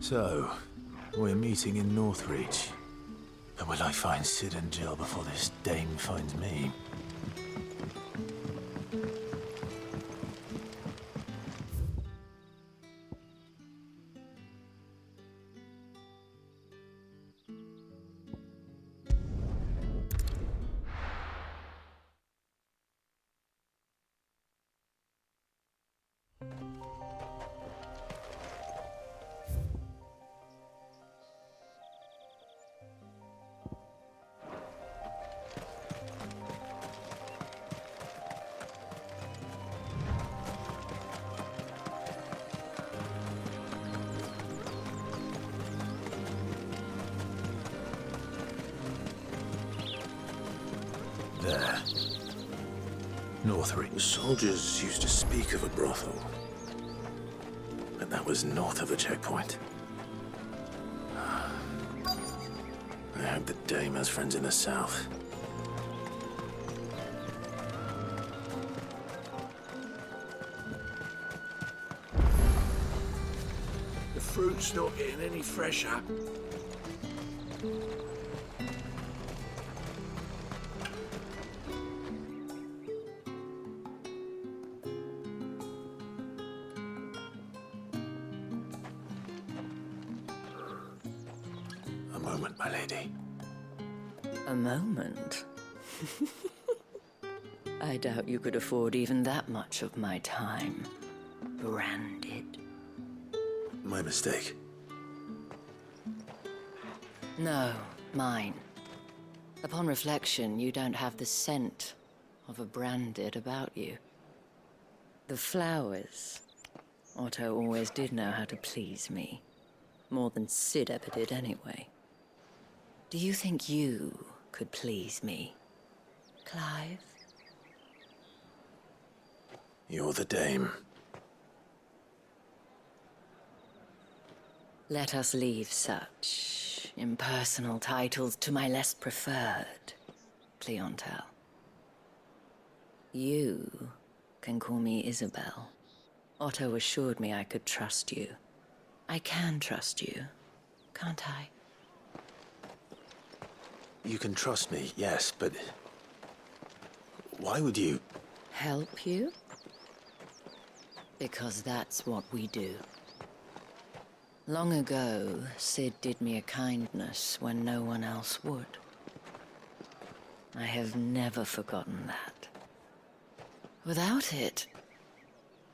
So, we're meeting in Nortrich. But will I find Sid and Jill before this dame finds me? There. Northrich. The soldiers used to speak of a brothel. But that was north of the checkpoint. I hope the dame has friends in the south. The fruit's not getting any fresher. A moment, my lady. A moment? I doubt you could afford even that much of my time. Branded. My mistake. No, mine. Upon reflection, you don't have the scent of a branded about you. The flowers. Otto always did know how to please me. More than Sid ever did anyway. Do you think you could please me, Clive? You're the dame. Let us leave such impersonal titles to my less preferred clientele. You can call me Isabel. Otto assured me I could trust you. I can trust you, can't I? You can trust me, yes, but... why would you... Help you? Because that's what we do. Long ago, Sid did me a kindness when no one else would. I have never forgotten that. Without it,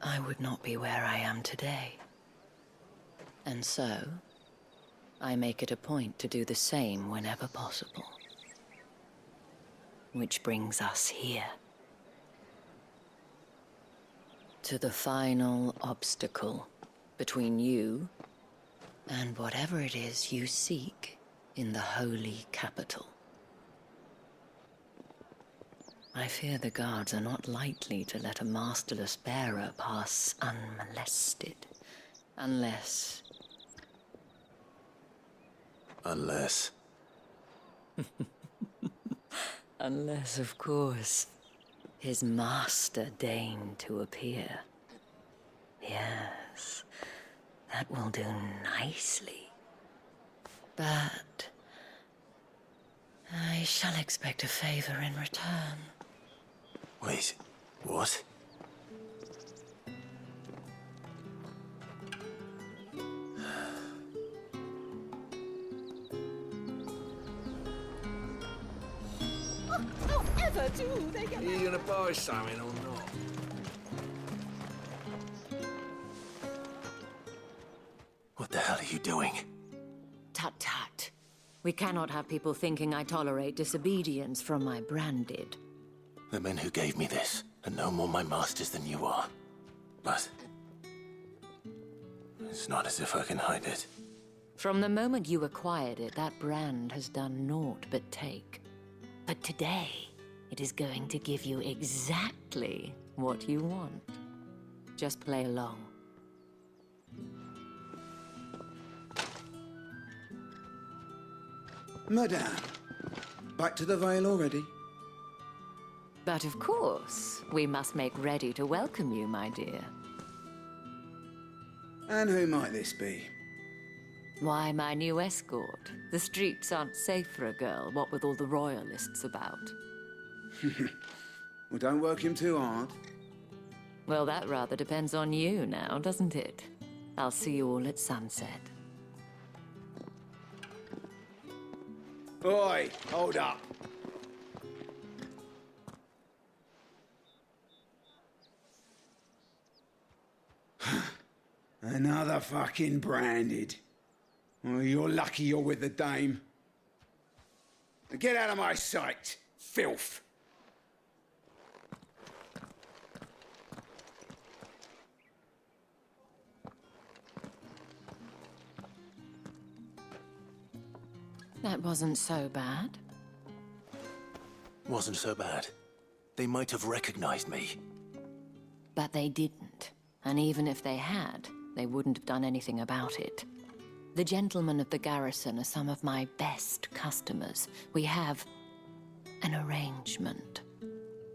I would not be where I am today. And so, I make it a point to do the same whenever possible. Which brings us here. To the final obstacle between you and whatever it is you seek in the holy capital. I fear the guards are not likely to let a masterless bearer pass unmolested. Unless... Unless... Unless, of course, his master deigned to appear. Yes, that will do nicely. But I shall expect a favor in return. Wait, what? Are you gonna buy something or not? What the hell are you doing? Tut tut. We cannot have people thinking I tolerate disobedience from my branded. The men who gave me this are no more my masters than you are. But... it's not as if I can hide it. From the moment you acquired it, that brand has done naught but take. But today, it is going to give you exactly what you want. Just play along. Madame, back to the Vale already? But of course, we must make ready to welcome you, my dear. And who might this be? Why my new escort? The streets aren't safe for a girl, what with all the royalists about. Well, don't work him too hard. Well, that rather depends on you now, doesn't it? I'll see you all at sunset. Oi, hold up. Another fucking branded. Well, you're lucky you're with the dame. Now get out of my sight, filth. That wasn't so bad. Wasn't so bad. They might have recognized me. But they didn't. And even if they had, they wouldn't have done anything about it. The gentlemen of the garrison are some of my best customers. We have an arrangement,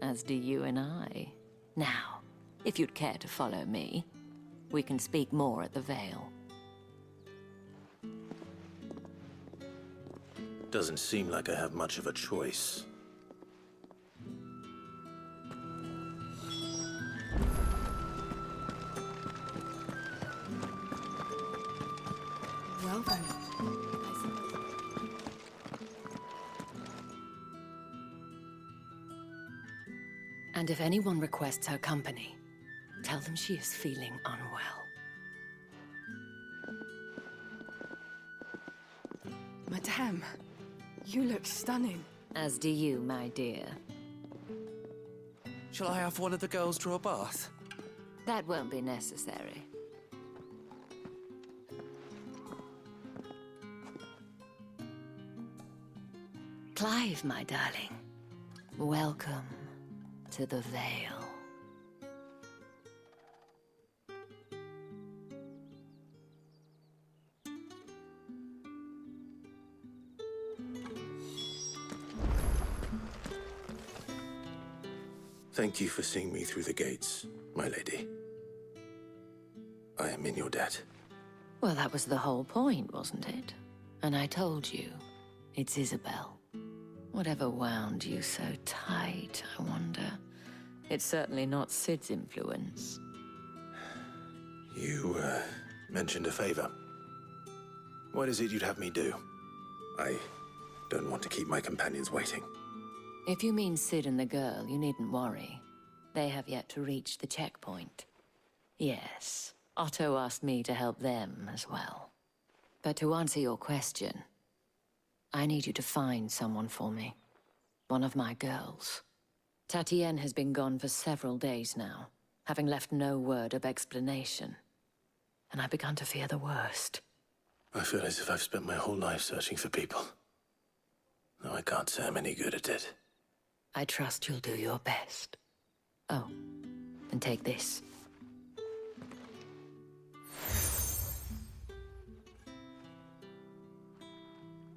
as do you and I. Now, if you'd care to follow me, we can speak more at the Vale. Doesn't seem like I have much of a choice. Well then. And if anyone requests her company, tell them she is feeling unwell. Madame, you look stunning. As do you, my dear. Shall I have one of the girls draw a bath? That won't be necessary. Clive, my darling. Welcome to the Vale. Thank you for seeing me through the gates, my lady. I am in your debt. Well, that was the whole point, wasn't it? And I told you, it's Isabel. Whatever wound you so tight, I wonder. It's certainly not Sid's influence. You, mentioned a favor. What is it you'd have me do? I don't want to keep my companions waiting. If you mean Sid and the girl, you needn't worry. They have yet to reach the checkpoint. Yes, Otto asked me to help them as well. But to answer your question, I need you to find someone for me. One of my girls. Tatienne has been gone for several days now, having left no word of explanation. And I've begun to fear the worst. I feel as if I've spent my whole life searching for people. No, I can't say I'm any good at it. I trust you'll do your best. Oh, and take this.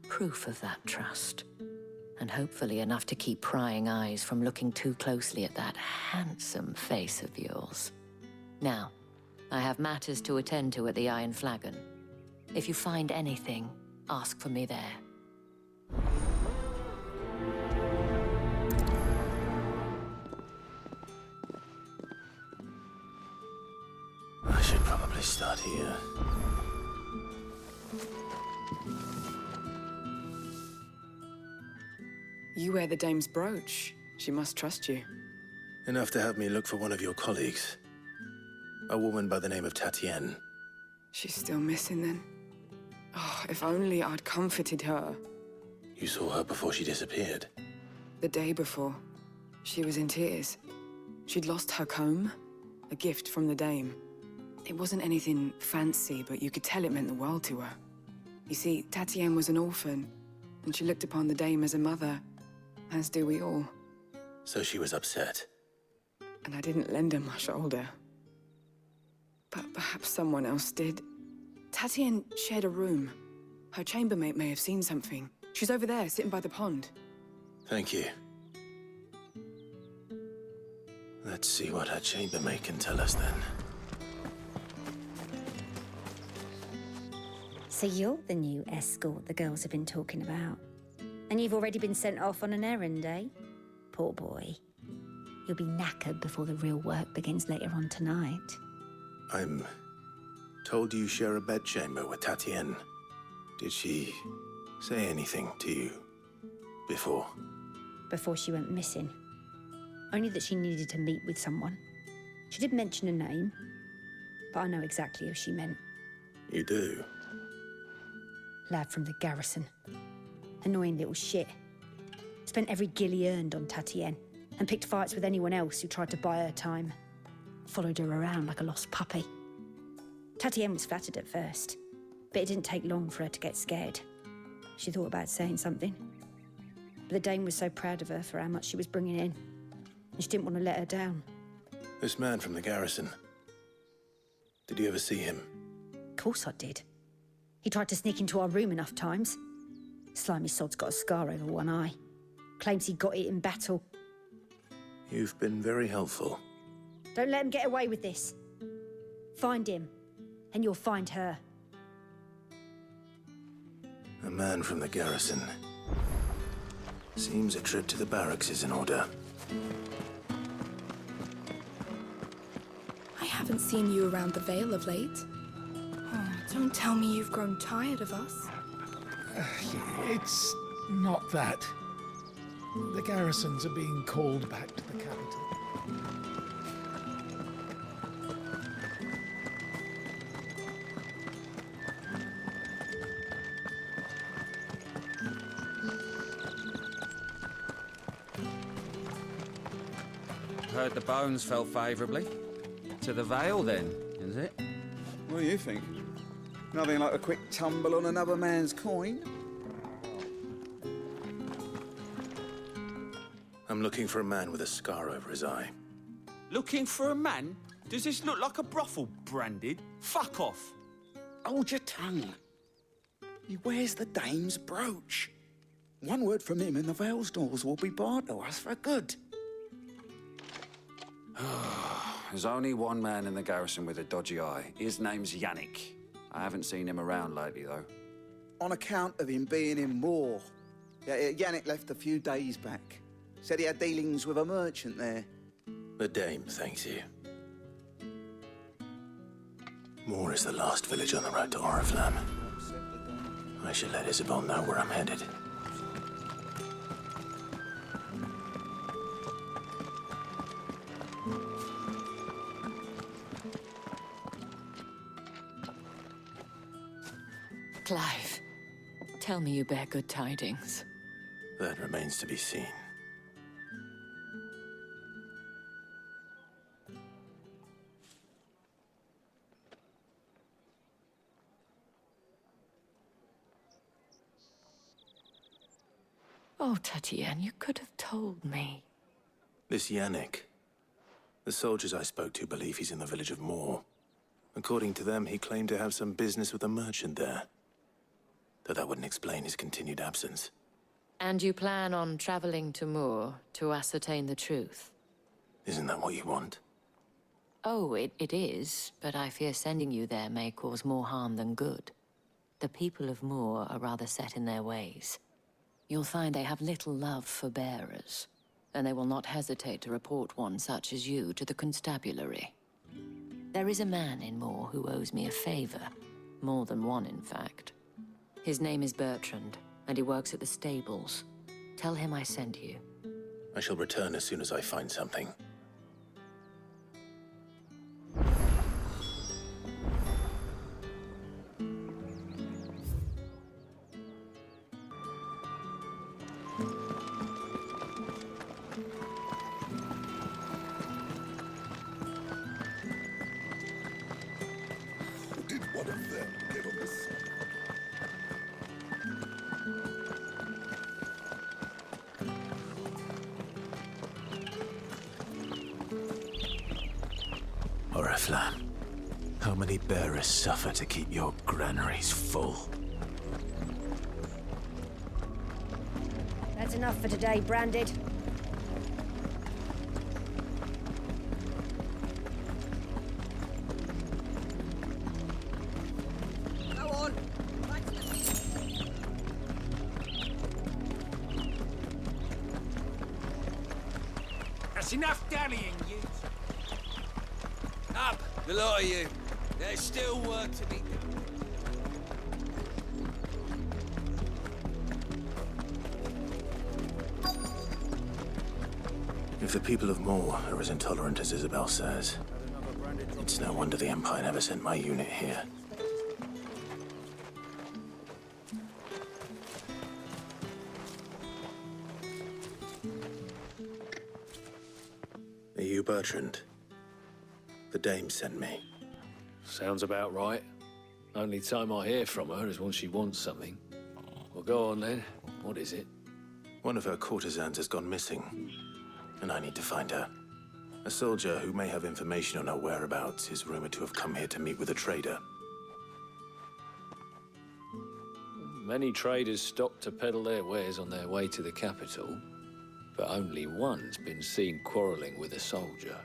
Proof of that trust. And hopefully enough to keep prying eyes from looking too closely at that handsome face of yours. Now, I have matters to attend to at the Iron Flagon. If you find anything, ask for me there. I should probably start here. You wear the dame's brooch. She must trust you. Enough to have me look for one of your colleagues. A woman by the name of Tatienne. She's still missing then. Oh, if only I'd comforted her. You saw her before she disappeared. The day before, she was in tears. She'd lost her comb, a gift from the dame. It wasn't anything fancy, but you could tell it meant the world to her. You see, Tatienne was an orphan, and she looked upon the dame as a mother, as do we all. So she was upset. And I didn't lend her my shoulder. But perhaps someone else did. Tatienne shared a room. Her chambermaid may have seen something. She's over there, sitting by the pond. Thank you. Let's see what her chambermaid can tell us then. So you're the new escort the girls have been talking about. And you've already been sent off on an errand, eh? Poor boy. You'll be knackered before the real work begins later on tonight. I'm told you share a bedchamber with Tatienne. Did she say anything to you before? Before she went missing. Only that she needed to meet with someone. She did mention a name, but I know exactly who she meant. You do? Lad from the garrison. Annoying little shit. Spent every guil he earned on Tatienne and picked fights with anyone else who tried to buy her time. Followed her around like a lost puppy. Tatienne was flattered at first, but it didn't take long for her to get scared. She thought about saying something. But the Dame was so proud of her for how much she was bringing in, and she didn't want to let her down. This man from the garrison. Did you ever see him? Of course I did. He tried to sneak into our room enough times. Slimy sod's got a scar over one eye. Claims he got it in battle. You've been very helpful. Don't let him get away with this. Find him, and you'll find her. A man from the garrison. Seems a trip to the barracks is in order. I haven't seen you around the Vale of late. Oh, don't tell me you've grown tired of us. It's not that. The garrisons are being called back to the capital. Heard the bones fell favourably. To the Vale, then, is it? What do you think? Nothing like a quick tumble on another man's coin? I'm looking for a man with a scar over his eye. Looking for a man? Does this look like a brothel, Branded? Fuck off! Hold your tongue. He wears the Dame's brooch. One word from him and the Vale's doors will be barred to us for good. There's only one man in the garrison with a dodgy eye. His name's Yannick. I haven't seen him around lately, though. On account of him being in war. Yeah, Yannick left a few days back. Said he had dealings with a merchant there. The Dame thanks you. Moor is the last village on the road to Oriflamme. I should let Isabel know where I'm headed. Clive, tell me you bear good tidings. That remains to be seen. Oh, Tatienne, you could have told me. This Yannick. The soldiers I spoke to believe he's in the village of Moor. According to them, he claimed to have some business with a merchant there. Though that wouldn't explain his continued absence. And you plan on traveling to Moor to ascertain the truth? Isn't that what you want? Oh, it is, but I fear sending you there may cause more harm than good. The people of Moor are rather set in their ways. You'll find they have little love for bearers, and they will not hesitate to report one such as you to the constabulary. There is a man in Moor who owes me a favor. More than one, in fact. His name is Bertrand, and he works at the stables. Tell him I sent you. I shall return as soon as I find something. Did one of them get on the side? Oriflamme, how many bearers suffer to keep your granaries full? That's enough for today, Branded. Go on, Yes, enough dallying, you. Up, the lot of you. There's still work to be done. If the people of Moor are as intolerant as Isabel says, it's no wonder the Empire never sent my unit here. Are you Bertrand? The dame sent me. Sounds about right. Only time I hear from her is when she wants something. Well, go on then. What is it? One of her courtesans has gone missing, and I need to find her. A soldier who may have information on her whereabouts is rumored to have come here to meet with a trader. Many traders stop to peddle their wares on their way to the capital, but only one's been seen quarrelling with a soldier.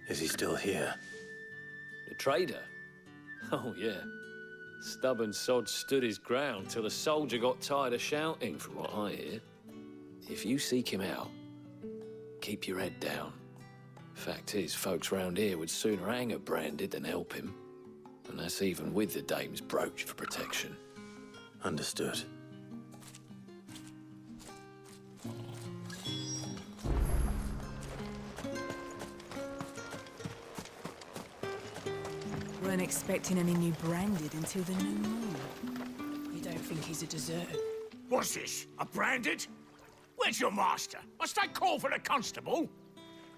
Is he still here? The trader? Oh, yeah. Stubborn sod stood his ground till the soldier got tired of shouting, from what I hear. If you seek him out, keep your head down. Fact is, folks round here would sooner hang a branded than help him. And that's even with the dame's brooch for protection. Understood. Weren't expecting any new branded until the new moon. You don't think he's a deserter? What's this? A branded? Where's your master? Must I call for the constable?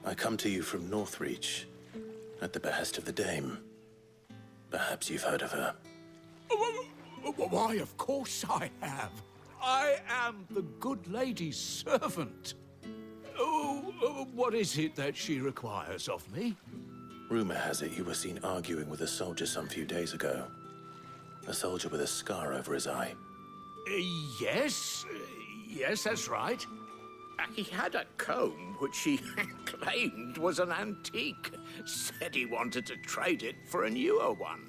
I come to you from Nortrich, at the behest of the dame. Perhaps you've heard of her. Why, of course I have. I am the good lady's servant. Oh, what is it that she requires of me? Rumor has it you were seen arguing with a soldier some few days ago. A soldier with a scar over his eye. Yes, that's right. He had a comb which he claimed was an antique. Said he wanted to trade it for a newer one.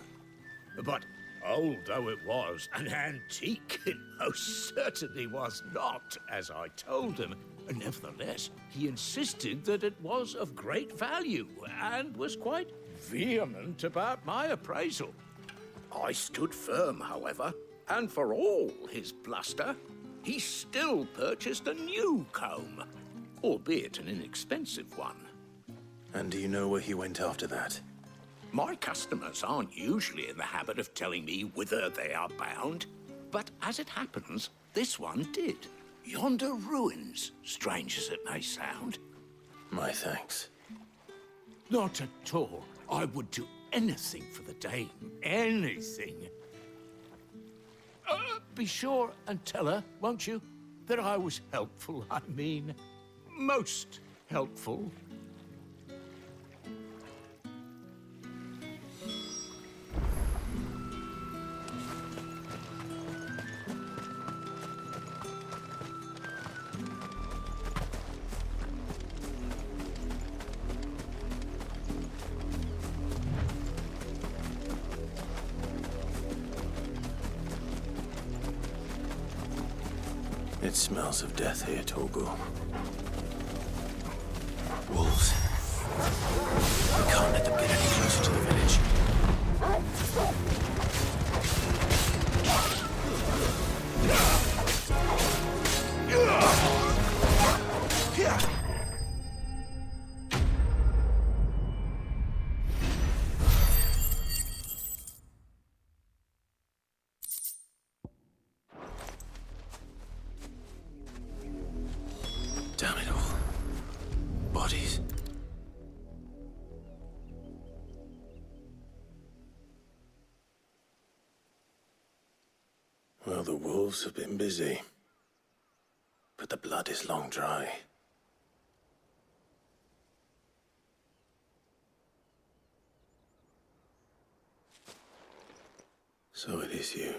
But old though it was, an antique it most certainly was not, as I told him. Nevertheless, he insisted that it was of great value and was quite vehement about my appraisal. I stood firm, however, and for all his bluster, he still purchased a new comb, albeit an inexpensive one. And do you know where he went after that? My customers aren't usually in the habit of telling me whither they are bound, but as it happens, this one did. Yonder ruins, strange as it may sound. My thanks. Not at all. I would do anything for the dame. Anything. Be sure and tell her, won't you, that I was helpful. I mean, most helpful. It smells of death here, Torgal. Wolves. We can't let them get any closer to the village. Damn it all. Bodies. Well, the wolves have been busy. But the blood is long dry. So it is you,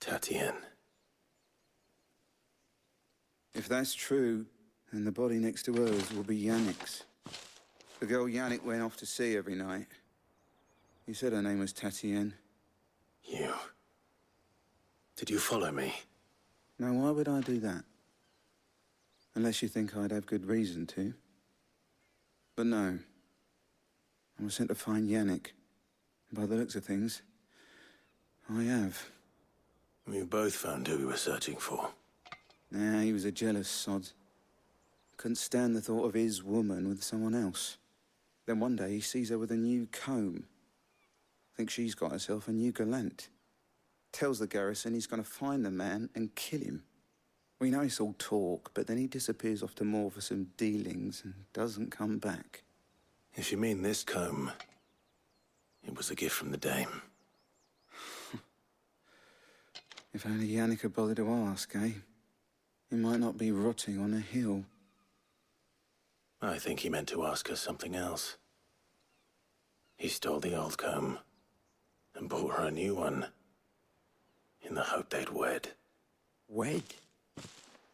Tatienne. If that's true, then the body next to hers will be Yannick's. The girl Yannick went off to sea every night. You said her name was Tatienne. You. Did you follow me? Now, why would I do that? Unless you think I'd have good reason to. But no. I was sent to find Yannick. By the looks of things, I have. We both found who we were searching for. Nah, he was a jealous sod. Couldn't stand the thought of his woman with someone else. Then one day he sees her with a new comb. Thinks she's got herself a new gallant. Tells the garrison he's gonna find the man and kill him. We know it's all talk, but then he disappears off to Moor for some dealings and doesn't come back. If you mean this comb, it was a gift from the dame. If only Yannick had bothered to ask, eh? He might not be rotting on a hill. I think he meant to ask her something else. He stole the old comb and bought her a new one in the hope they'd wed. Wed?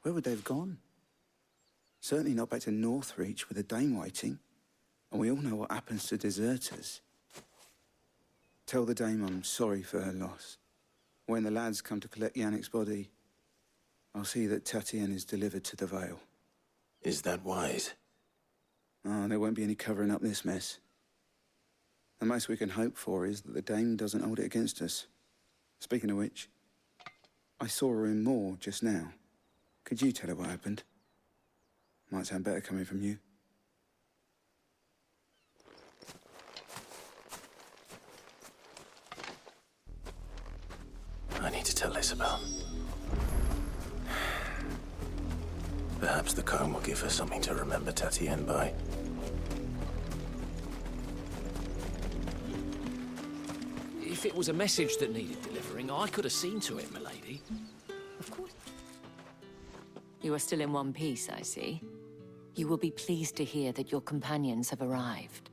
Where would they have gone? Certainly not back to Nortrich with a dame waiting. And we all know what happens to deserters. Tell the dame I'm sorry for her loss. When the lads come to collect Yannick's body, I'll see that Tatienne is delivered to the Vale. Is that wise? Oh, there won't be any covering up this mess. The most we can hope for is that the dame doesn't hold it against us. Speaking of which, I saw her in Moor just now. Could you tell her what happened? Might sound better coming from you. I need to tell Isabel. Perhaps the comb will give her something to remember Tatienne by. If it was a message that needed delivering, I could have seen to it, milady. Of course. You are still in one piece, I see. You will be pleased to hear that your companions have arrived.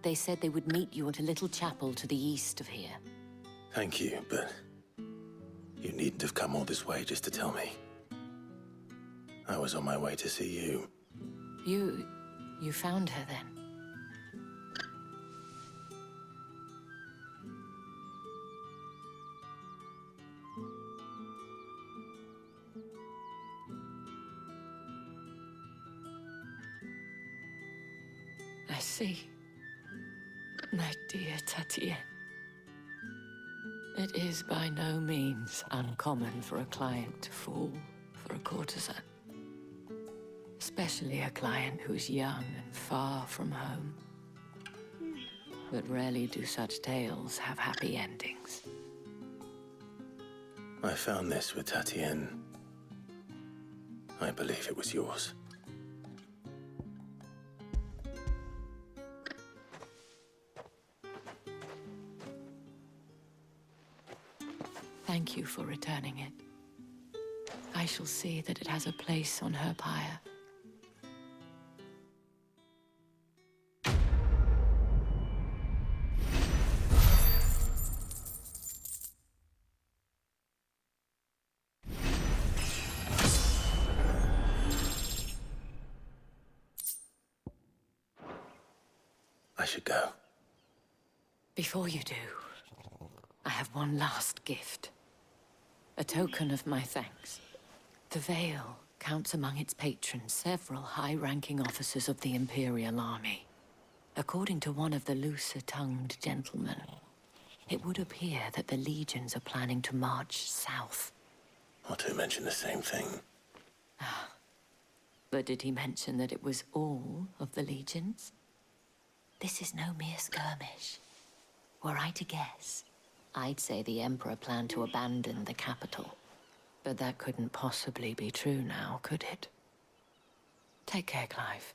They said they would meet you at a little chapel to the east of here. Thank you, but you needn't have come all this way just to tell me. I was on my way to see you. You found her then? I see. My dear Tatienne. It is by no means uncommon for a client to fall for a courtesan. Especially a client who's young and far from home. But rarely do such tales have happy endings. I found this with Tatienne. I believe it was yours. Thank you for returning it. I shall see that it has a place on her pyre. I should go. Before you do, I have one last gift. A token of my thanks. The Vale counts among its patrons several high-ranking officers of the Imperial Army. According to one of the looser-tongued gentlemen, it would appear that the legions are planning to march south. Or to mention the same thing. But did he mention that it was all of the legions? This is no mere skirmish. Were I to guess, I'd say the Emperor planned to abandon the capital. But that couldn't possibly be true now, could it? Take care, Clive.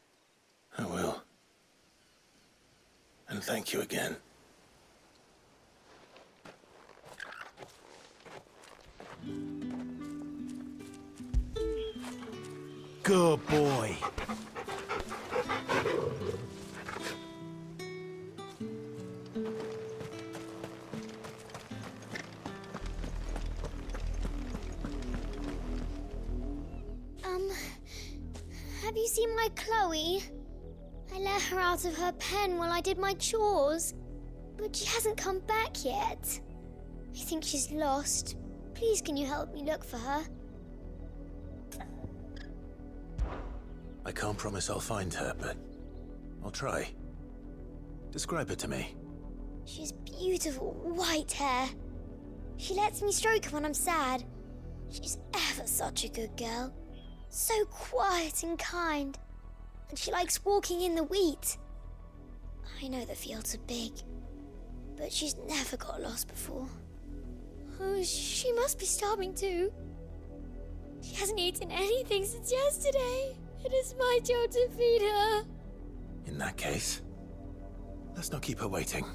I will. And thank you again. Good boy. Have you seen my Chloe? I let her out of her pen while I did my chores, but she hasn't come back yet. I think she's lost. Please, can you help me look for her? I can't promise I'll find her, but I'll try. Describe her to me. She has beautiful white hair. She lets me stroke her when I'm sad. She's ever such a good girl. So quiet and kind. And she likes walking in the wheat. I know the fields are big, but she's never got lost before. Oh, she must be starving too. She hasn't eaten anything since yesterday. It is my job to feed her. In that case, let's not keep her waiting.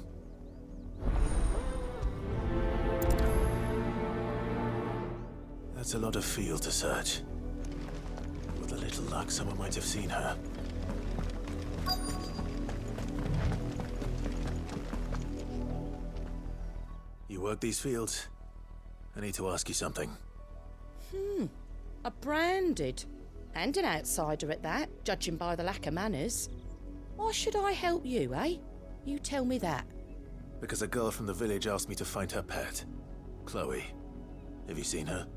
That's a lot of field to search. With a little luck, someone might have seen her. You work these fields? I need to ask you something. A branded. And an outsider at that, judging by the lack of manners. Why should I help you, eh? You tell me that. Because a girl from the village asked me to find her pet, Chloe. Have you seen her?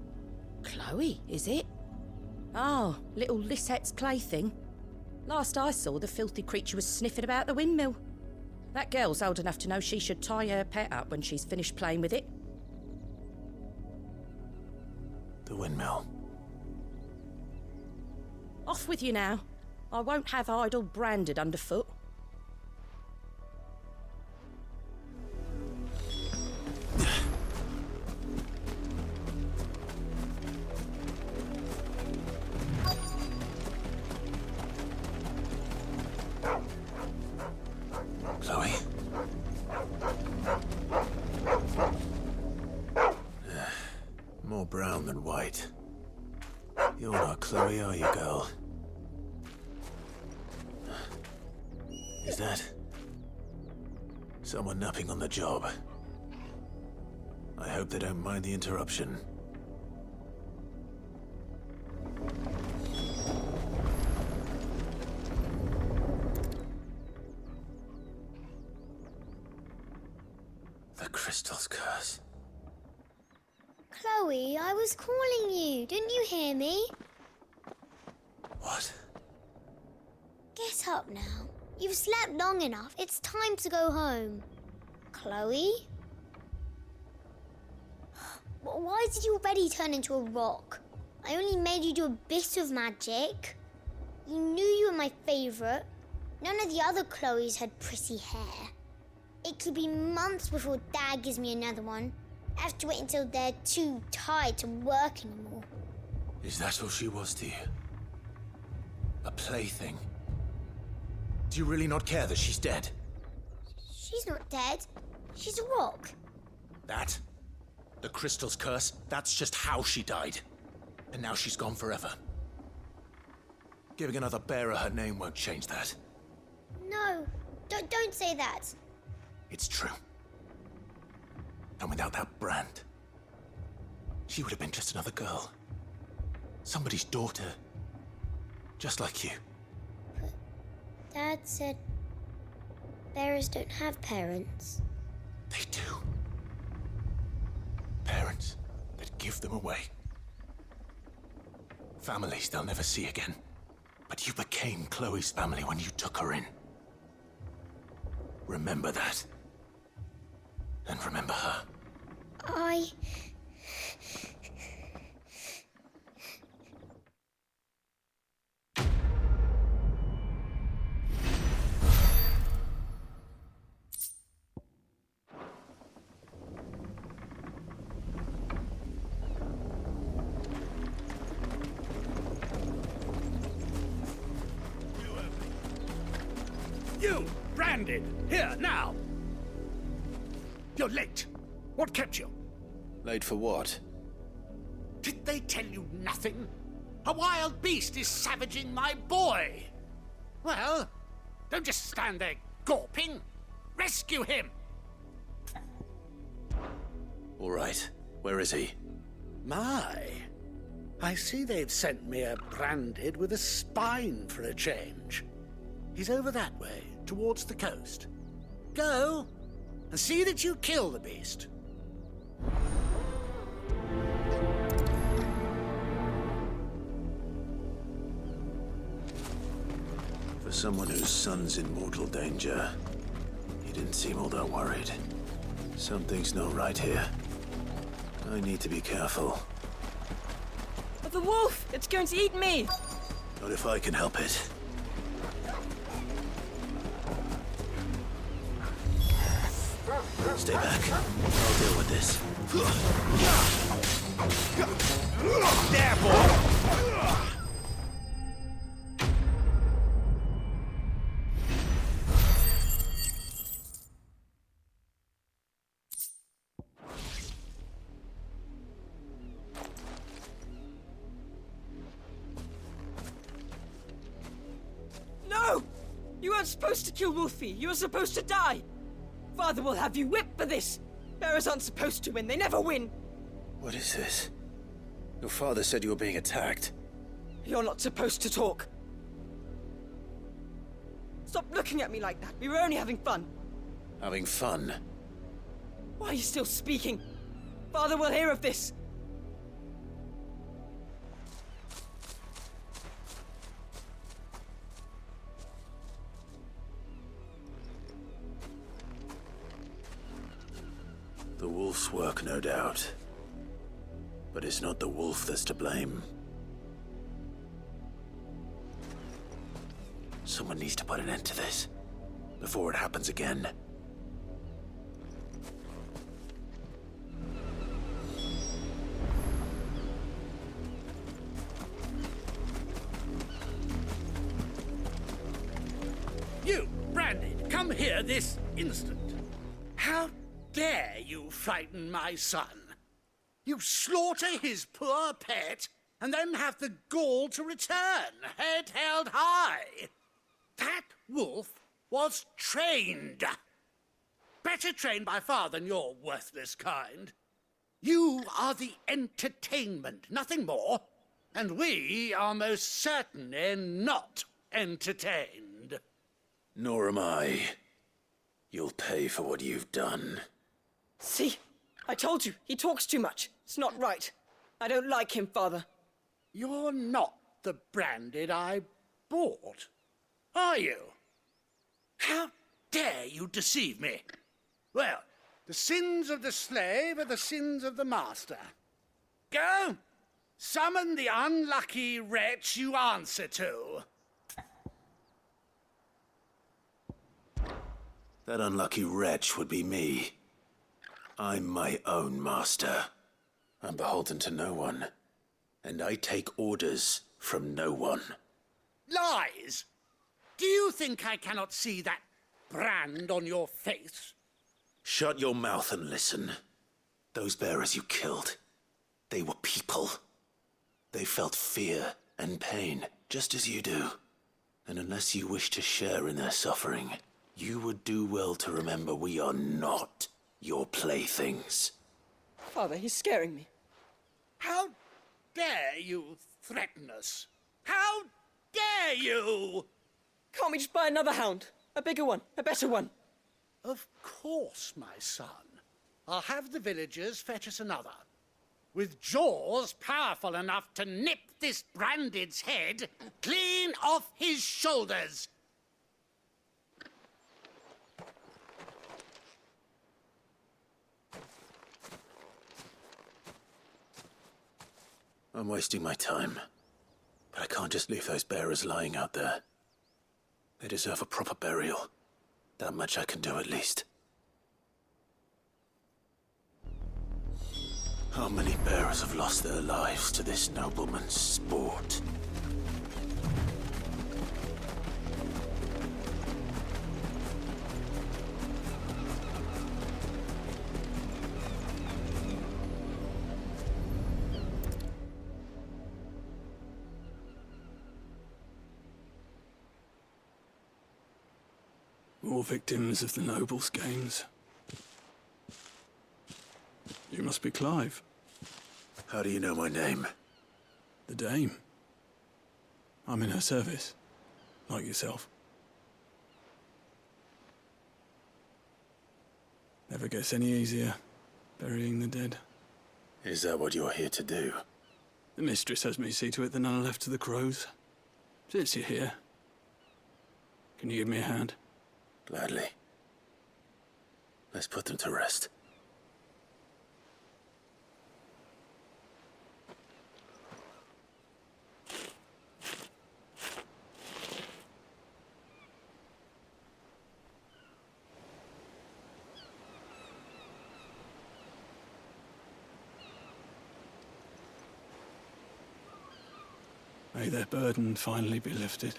Chloe, is it? Oh, little Lisette's plaything. Last I saw, the filthy creature was sniffing about the windmill. That girl's old enough to know she should tie her pet up when she's finished playing with it. The windmill. Off with you now. I won't have idle branded underfoot. Chloe? More brown than white. You're not Chloe, are you, girl? Is that someone napping on the job? I hope they don't mind the interruption. The crystal's curse. Chloe, I was calling you. Didn't you hear me? What? Get up now. You've slept long enough. It's time to go home. Chloe? Why did you already turn into a rock? I only made you do a bit of magic. You knew you were my favourite. None of the other Chloes had pretty hair. It could be months before Dad gives me another one. I have to wait until they're too tired to work anymore. Is that all she was to you? A plaything? Do you really not care that she's dead? She's not dead. She's a rock. That? The crystal's curse? That's just how she died. And now she's gone forever. Giving another bearer her name won't change that. No, don't say that. It's true. And without that brand, she would have been just another girl. Somebody's daughter. Just like you. But Dad said bearers don't have parents. They do. Parents that give them away. Families they'll never see again. But you became Chloe's family when you took her in. Remember that. And remember her. You, branded, here, now! You're late. What kept you? Late for what? Did they tell you nothing? A wild beast is savaging my boy. Well, don't just stand there gawping. Rescue him! All right. Where is he? My. I see they've sent me a branded with a spine for a change. He's over that way, towards the coast. Go, and see that you kill the beast. For someone whose son's in mortal danger, he didn't seem all that worried. Something's not right here. I need to be careful. But the wolf! It's going to eat me! Not if I can help it. Stay back. I'll deal with this. There, boy! No! You weren't supposed to kill Wolfie. You were supposed to die. Father will have you whipped for this. Bearers aren't supposed to win. They never win. What is this? Your father said you were being attacked. You're not supposed to talk. Stop looking at me like that. We were only having fun. Having fun? Why are you still speaking? Father will hear of this. The wolf's work, no doubt. But it's not the wolf that's to blame. Someone needs to put an end to this, before it happens again. You, Branded, come here this instant. How dare you frighten my son? You slaughter his poor pet, and then have the gall to return, head held high. That wolf was trained. Better trained by far than your worthless kind. You are the entertainment, nothing more. And we are most certainly not entertained. Nor am I. You'll pay for what you've done. See? I told you, he talks too much. It's not right. I don't like him, Father. You're not the Branded I bought, are you? How dare you deceive me? Well, the sins of the slave are the sins of the master. Go, summon the unlucky wretch you answer to. That unlucky wretch would be me. I'm my own master. I'm beholden to no one. And I take orders from no one. Lies! Do you think I cannot see that brand on your face? Shut your mouth and listen. Those bearers you killed, they were people. They felt fear and pain, just as you do. And unless you wish to share in their suffering, you would do well to remember we are not your playthings. Father, he's scaring me. How dare you threaten us? How dare you? Can't we just buy another hound? A bigger one, a better one. Of course, my son. I'll have the villagers fetch us another. With jaws powerful enough to nip this Branded's head clean off his shoulders. I'm wasting my time. But I can't just leave those bearers lying out there. They deserve a proper burial. That much I can do at least. How many bearers have lost their lives to this nobleman's sport? More victims of the nobles' games. You must be Clive. How do you know my name? The Dame. I'm in her service, like yourself. Never gets any easier, burying the dead. Is that what you're here to do? The mistress has me see to it that none are left to the crows. Since you're here, Can you give me a hand? Gladly. Let's put them to rest. May their burden finally be lifted.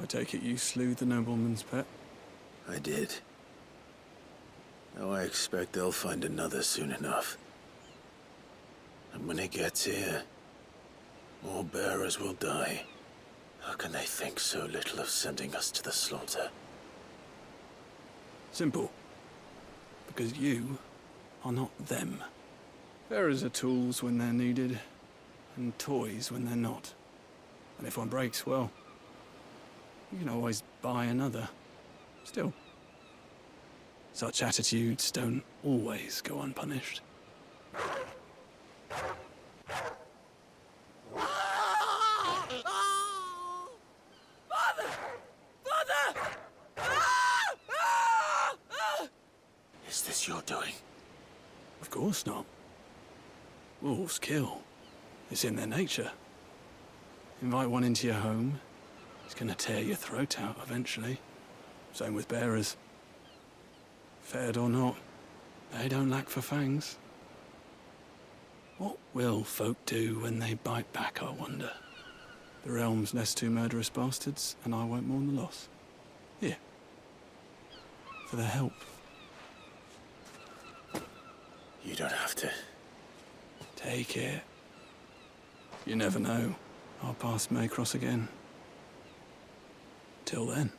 I take it you slew the nobleman's pet? I did. Now I expect they'll find another soon enough. And when it gets here, more bearers will die. How can they think so little of sending us to the slaughter? Simple. Because you are not them. Bearers are tools when they're needed, and toys when they're not. And if one breaks, well, you can always buy another. Still, such attitudes don't always go unpunished. Father! Father! Is this your doing? Of course not. Wolves kill. It's in their nature. Invite one into your home, he's gonna tear your throat out eventually. Same with bearers. Fed or not, they don't lack for fangs. What will folk do when they bite back, I wonder? The realm's nest two murderous bastards, and I won't mourn the loss. Here. For their help. You don't have to. Take it. You never know. Our paths may cross again. Till then.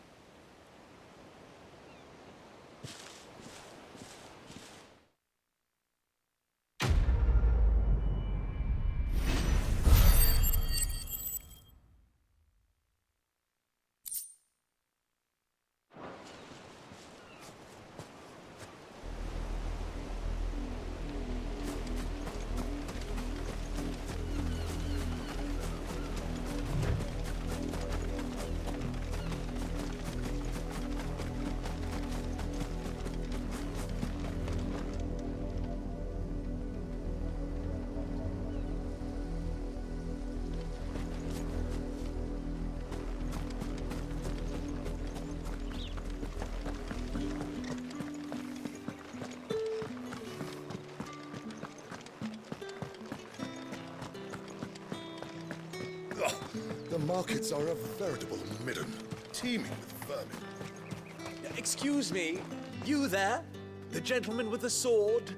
The markets are a veritable midden, teeming with vermin. Excuse me, you there? The gentleman with the sword?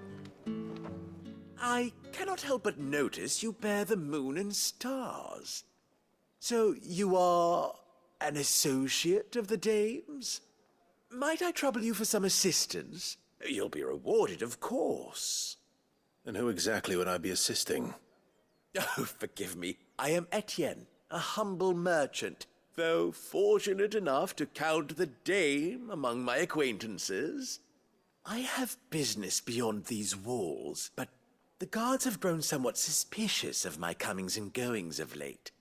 I cannot help but notice you bear the moon and stars. So you are an associate of the dame's? Might I trouble you for some assistance? You'll be rewarded, of course. And who exactly would I be assisting? Oh, forgive me. I am Etienne, a humble merchant, though fortunate enough to count the dame among my acquaintances. I have business beyond these walls, but the guards have grown somewhat suspicious of my comings and goings of late.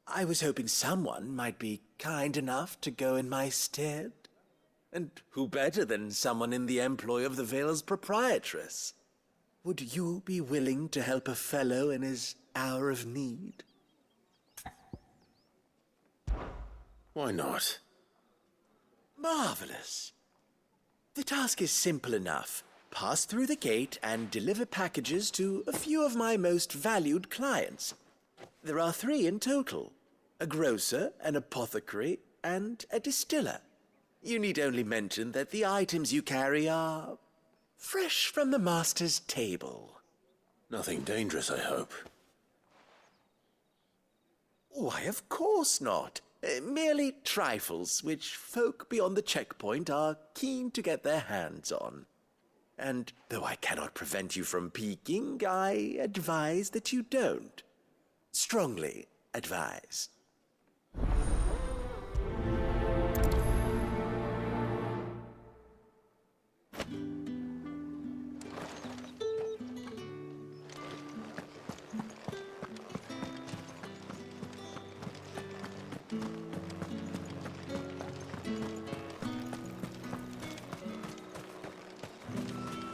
I was hoping someone might be kind enough to go in my stead. And who better than someone in the employ of the Vale's proprietress? Would you be willing to help a fellow in his hour of need? Why not? Marvelous. The task is simple enough. Pass through the gate and deliver packages to a few of my most valued clients. There are 3 in total: a grocer, an apothecary, and a distiller. You need only mention that the items you carry are fresh from the master's table. Nothing dangerous, I hope. Why, of course not. Merely trifles which folk beyond the checkpoint are keen to get their hands on. And though I cannot prevent you from peeking, I advise that you don't. Strongly advise.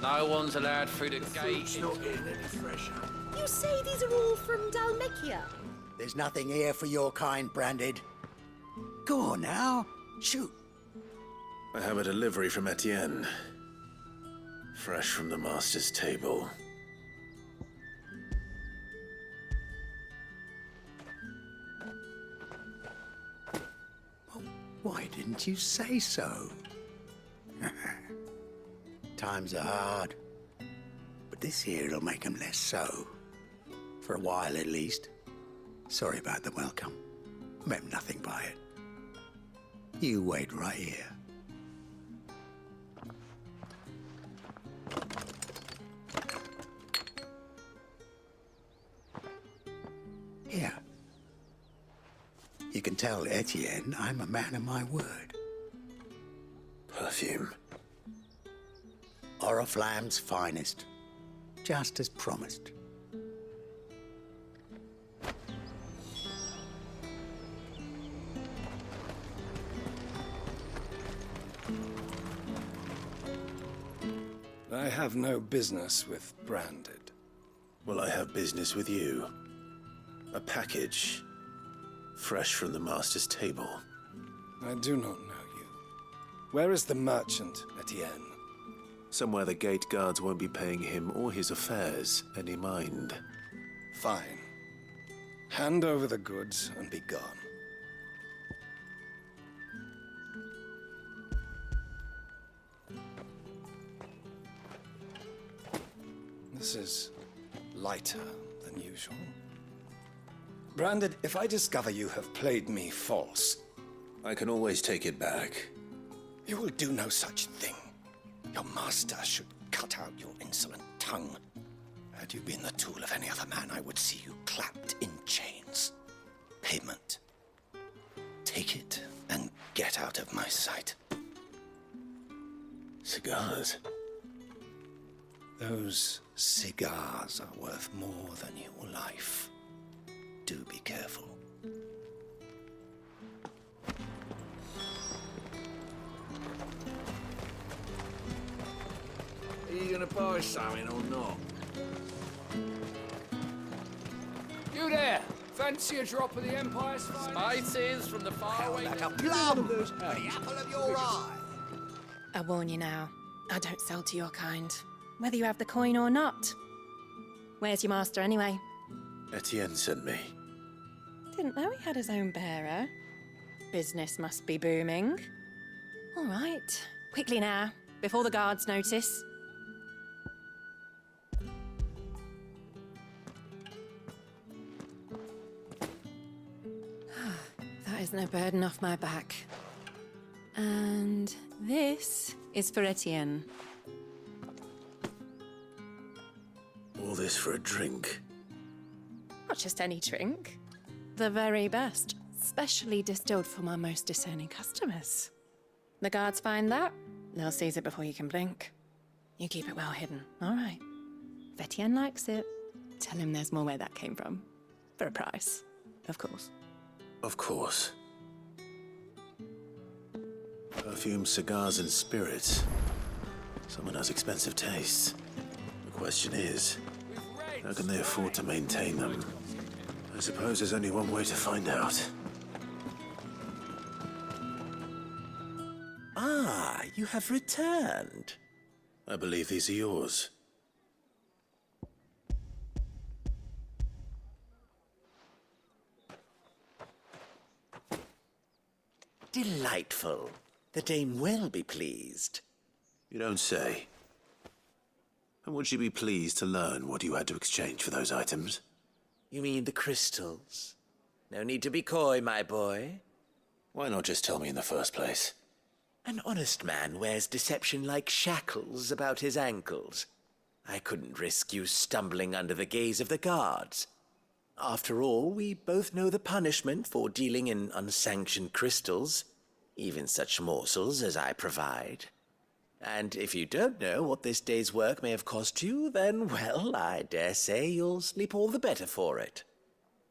No one's allowed through the gate. It's not getting any fresher. You say these are all from Dalmekia? There's nothing here for your kind, Branded. Go on now, shoot. I have a delivery from Etienne. Fresh from the master's table. Why didn't you say so? Times are hard. But this here'll make 'em less so. For a while, at least. Sorry about the welcome. Meant nothing by it. You wait right here. Here. You can tell Etienne I'm a man of my word. Perfume. Oriflamme's finest. Just as promised. I have no business with Branded. Well, I have business with you. A package. Fresh from the master's table. I do not know you. Where is the merchant, Etienne? Somewhere the gate guards won't be paying him or his affairs any mind. Fine. Hand over the goods and be gone. This is lighter than usual. Branded, if I discover you have played me false... I can always take it back. You will do no such thing. Your master should cut out your insolent tongue. Had you been the tool of any other man, I would see you clapped in chains. Payment. Take it and get out of my sight. Cigars. Those cigars are worth more than your life. Do be careful. Are you gonna buy something or not? You there! Fancy a drop of the Empire's spices from the faraway... Like a plum! The apple of your eye! I warn you now, I don't sell to your kind, whether you have the coin or not. Where's your master anyway? Etienne sent me. Didn't know he had his own bearer. Business must be booming. All right, quickly now, before the guards notice. That is no burden off my back. And this is for Etienne. All this for a drink? Not just any drink. The very best, specially distilled for my most discerning customers. The guards find that, they'll seize it before you can blink. You keep it well hidden, all right? If Etienne likes it, tell him there's more where that came from. For a price, of course. Of course. Perfume, cigars, and spirits. Someone has expensive tastes. The question is, how can they afford to maintain them? I suppose there's only one way to find out. Ah, you have returned. I believe these are yours. Delightful. The dame will be pleased. You don't say. And would she be pleased to learn what you had to exchange for those items? You mean the crystals? No need to be coy, my boy. Why not just tell me in the first place? An honest man wears deception like shackles about his ankles. I couldn't risk you stumbling under the gaze of the guards. After all, we both know the punishment for dealing in unsanctioned crystals, even such morsels as I provide. And if you don't know what this day's work may have cost you, then, well, I dare say you'll sleep all the better for it.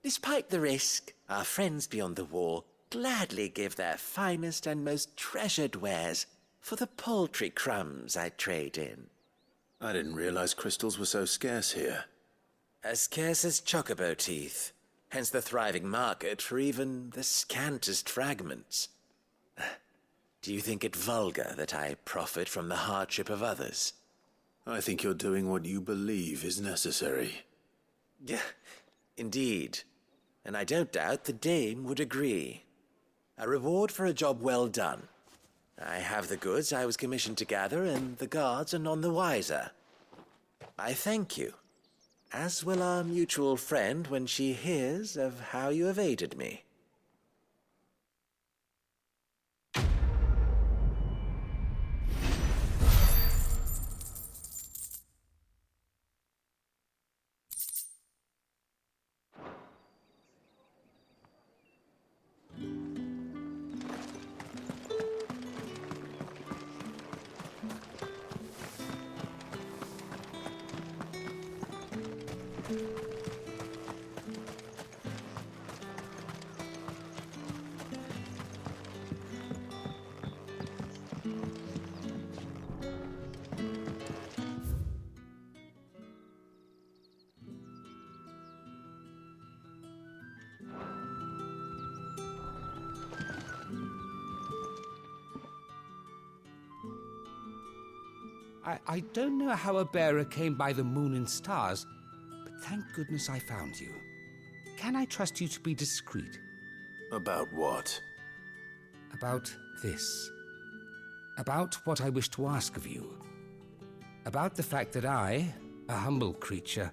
Despite the risk, our friends beyond the wall gladly give their finest and most treasured wares for the paltry crumbs I trade in. I didn't realize crystals were so scarce here. As scarce as chocobo teeth, hence the thriving market for even the scantest fragments. Do you think it vulgar that I profit from the hardship of others? I think you're doing what you believe is necessary. Yeah, indeed. And I don't doubt the dame would agree. A reward for a job well done. I have the goods I was commissioned to gather, and the guards are none the wiser. I thank you, as will our mutual friend when she hears of how you have aided me. I don't know how a bearer came by the moon and stars, but thank goodness I found you. Can I trust you to be discreet? About what? About this. About what I wish to ask of you. About the fact that I, a humble creature,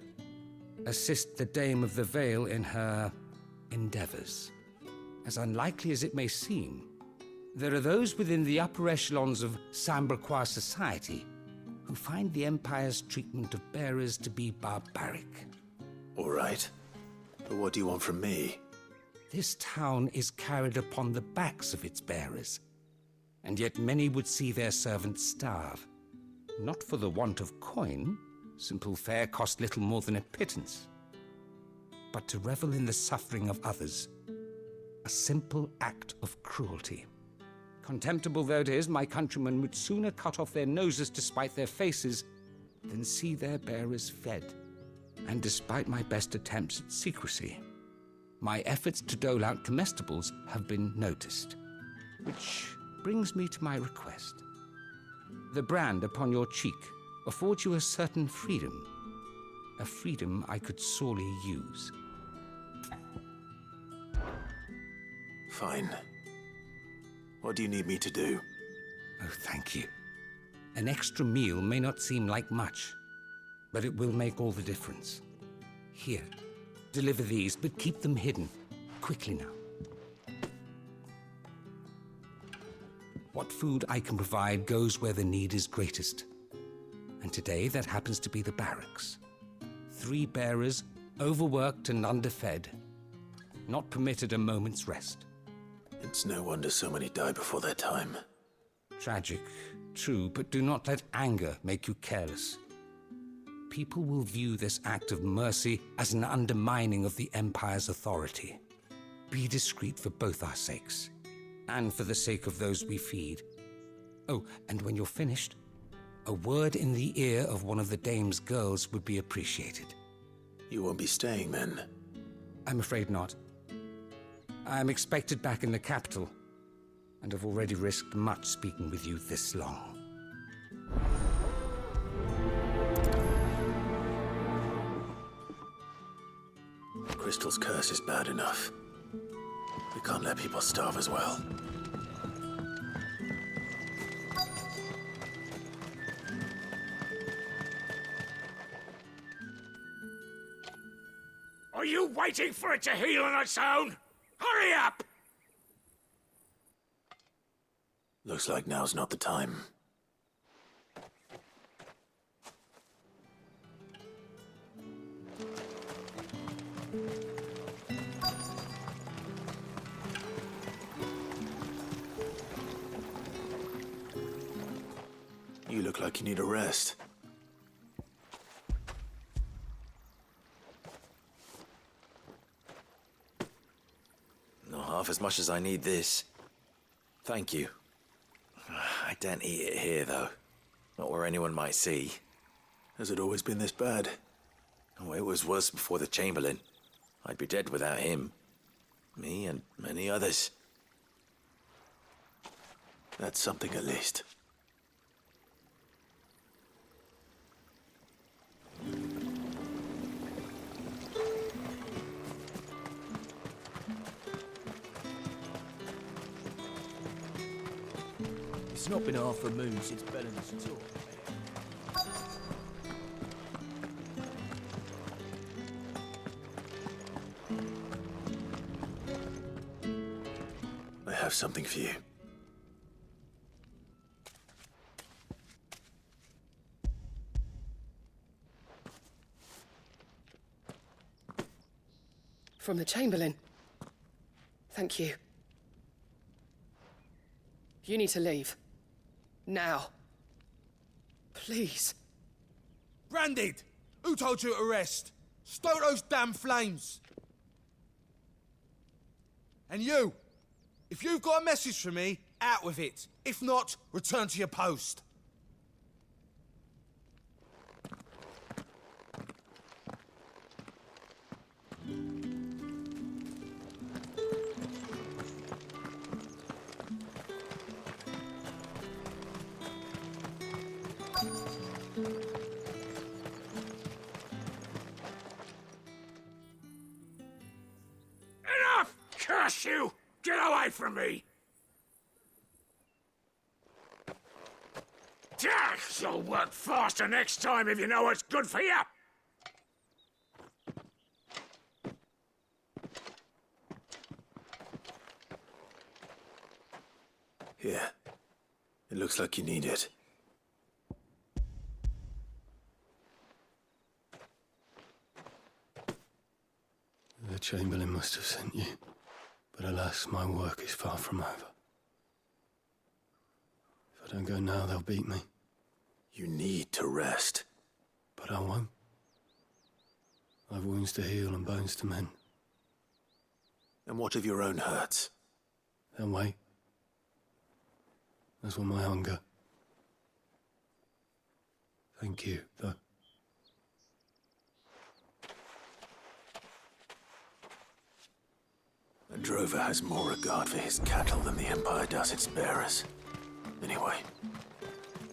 assist the Dame of the Vale in her endeavors. As unlikely as it may seem, there are those within the upper echelons of Samberquois society who find the Empire's treatment of bearers to be barbaric. All right. But what do you want from me? This town is carried upon the backs of its bearers, and yet many would see their servants starve. Not for the want of coin, simple fare cost little more than a pittance, but to revel in the suffering of others, a simple act of cruelty. Contemptible though it is, my countrymen would sooner cut off their noses to spite their faces than see their bearers fed. And despite my best attempts at secrecy, my efforts to dole out comestibles have been noticed. Which brings me to my request. The brand upon your cheek affords you a certain freedom, a freedom I could sorely use. Fine. What do you need me to do? Oh, thank you. An extra meal may not seem like much, but it will make all the difference. Here, deliver these, but keep them hidden. Quickly now. What food I can provide goes where the need is greatest. And today, that happens to be the barracks. 3 bearers, overworked and underfed, not permitted a moment's rest. It's no wonder so many die before their time. Tragic, true, but do not let anger make you careless. People will view this act of mercy as an undermining of the Empire's authority. Be discreet for both our sakes, and for the sake of those we feed. Oh, and when you're finished, a word in the ear of one of the Dame's girls would be appreciated. You won't be staying then? I'm afraid not. I'm expected back in the capital, and have already risked much speaking with you this long. Crystal's curse is bad enough. We can't let people starve as well. Are you waiting for it to heal on its own? Hurry up! Looks like now's not the time. You look like you need a rest. Not half as much as I need this. Thank you. I daren't eat it here, though. Not where anyone might see. Has it always been this bad? Oh, it was worse before the Chamberlain. I'd be dead without him. Me and many others. That's something at least. It's not been half a moon since Bellen's tour. I have something for you. From the Chamberlain. Thank you. You need to leave. Now. Please. Branded! Who told you to rest? Stoke those damn flames! And you! If you've got a message for me, out with it. If not, return to your post. Enough! Curse you! Get away from me! You'll work faster next time if you know what's good for you! Here. It looks like you need it. The Chamberlain must have sent you. But alas, my work is far from over. If I don't go now, they'll beat me. You need to rest. But I won't. I've wounds to heal and bones to mend. And what of your own hurts? They'll wait. As will my hunger. Thank you, though. A drover has more regard for his cattle than the Empire does its bearers. Anyway,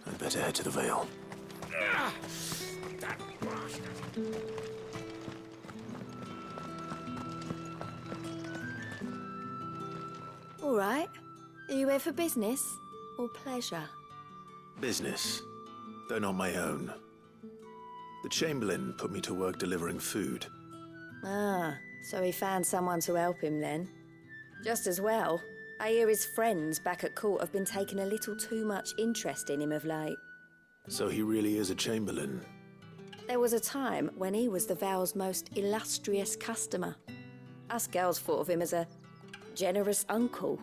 I'd better head to the Vale. That bastard! All right. Are you here for business or pleasure? Business, though not my own. The Chamberlain put me to work delivering food. Ah, so he found someone to help him then. Just as well. I hear his friends back at court have been taking a little too much interest in him of late. So he really is a Chamberlain. There was a time when he was the Vale's most illustrious customer. Us girls thought of him as a generous uncle.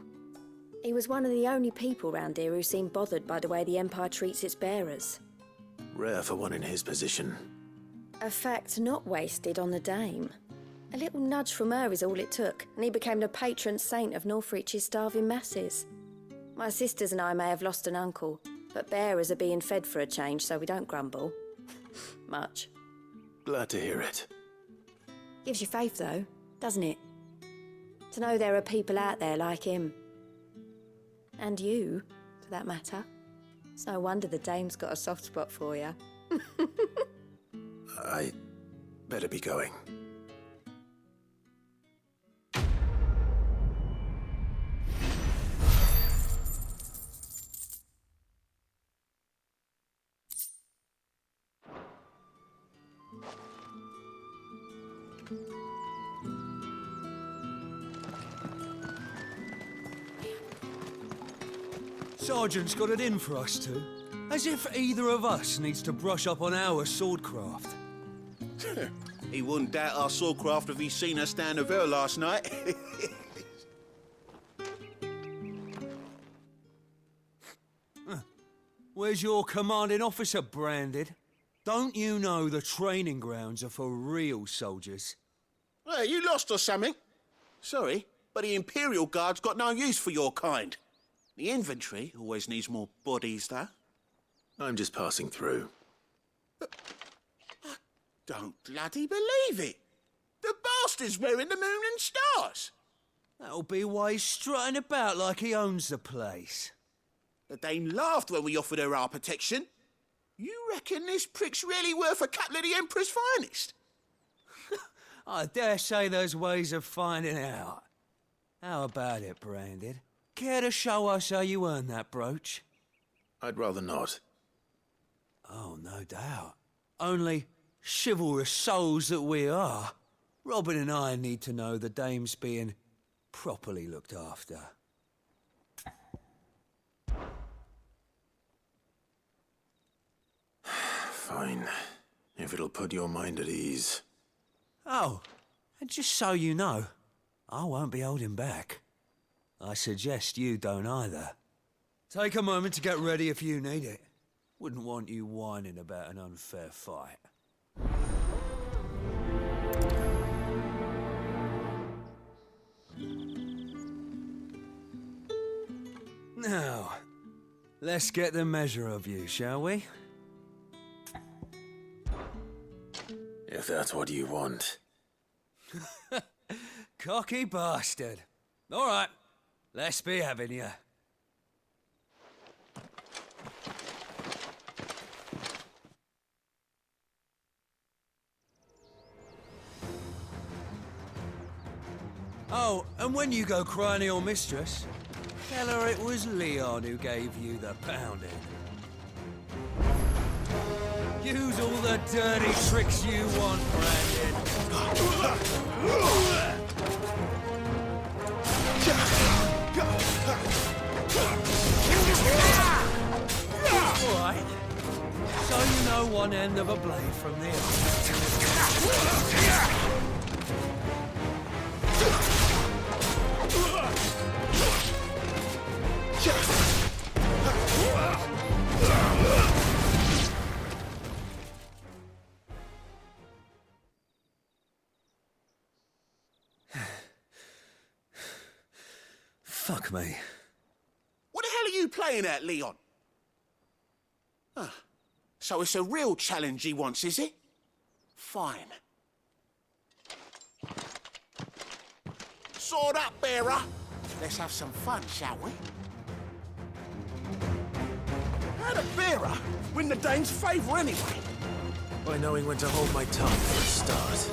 He was one of the only people round here who seemed bothered by the way the Empire treats its bearers. Rare for one in his position. A fact not wasted on the dame. A little nudge from her is all it took, and he became the patron saint of Nortrich's starving masses. My sisters and I may have lost an uncle, but bearers are being fed for a change, so we don't grumble. Much. Glad to hear it. Gives you faith, though, doesn't it? To know there are people out there like him. And you, for that matter. It's no wonder the dame's got a soft spot for you. I better be going. Sergeant's got it in for us two. As if either of us needs to brush up on our swordcraft. He wouldn't doubt our swordcraft if he'd seen us down the Vale last night. Where's your commanding officer, Branded? Don't you know the training grounds are for real soldiers? Hey, you lost or something? Sorry, but the Imperial Guard's got no use for your kind. The infantry always needs more bodies, though. I'm just passing through. Don't bloody believe it. The bastard's wearing the moon and stars. That'll be why he's strutting about like he owns the place. The dame laughed when we offered her our protection. You reckon this prick's really worth a couple of the Emperor's finest? I dare say there's ways of finding out. How about it, Branded? Care to show us how you earned that brooch? I'd rather not. Oh, no doubt. Only chivalrous souls that we are, Robin and I need to know the dame's being properly looked after. Fine. If it'll put your mind at ease. Oh, and just so you know, I won't be holding back. I suggest you don't either. Take a moment to get ready if you need it. Wouldn't want you whining about an unfair fight. Now, let's get the measure of you, shall we? If that's what you want. Cocky bastard. All right, let's be having you. Oh, and when you go crying to your mistress, tell her it was Leon who gave you the pounding. Use all the dirty tricks you want, Brandon. All right. So you know one end of a blade from the other. Fuck me. What the hell are you playing at, Leon? Ah, so it's a real challenge he wants, is it? Fine. Sword up, bearer. Let's have some fun, shall we? How'd a bearer win the dame's favour anyway? By knowing when to hold my tongue for a start.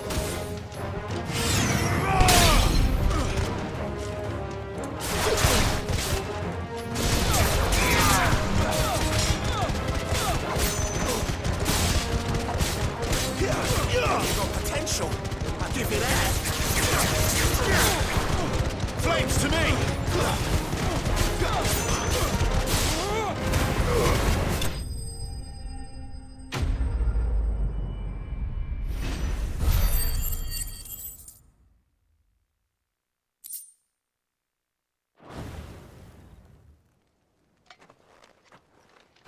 You've got potential. I'll give you that. Flames to me!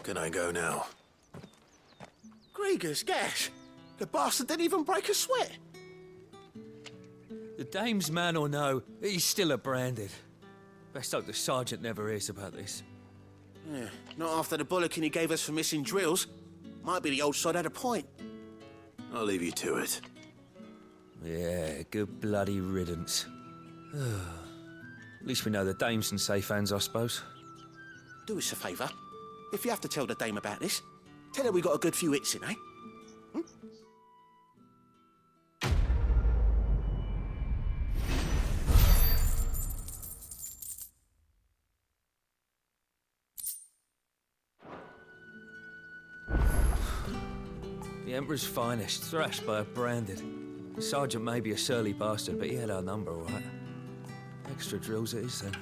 Can I go now? Grieger's gash. The bastard didn't even break a sweat. The dame's man or no, he's still a Branded. Best hope the sergeant never hears about this. Yeah, not after the bollocking he gave us for missing drills. Might be the old sod had a point. I'll leave you to it. Yeah, good bloody riddance. At least we know the dame's in safe hands, I suppose. Do us a favour. If you have to tell the dame about this, tell her we got a good few hits in, eh? The Emperor's finest, thrashed by a Branded. The sergeant may be a surly bastard, but he had our number, all right. Extra drills it is, then.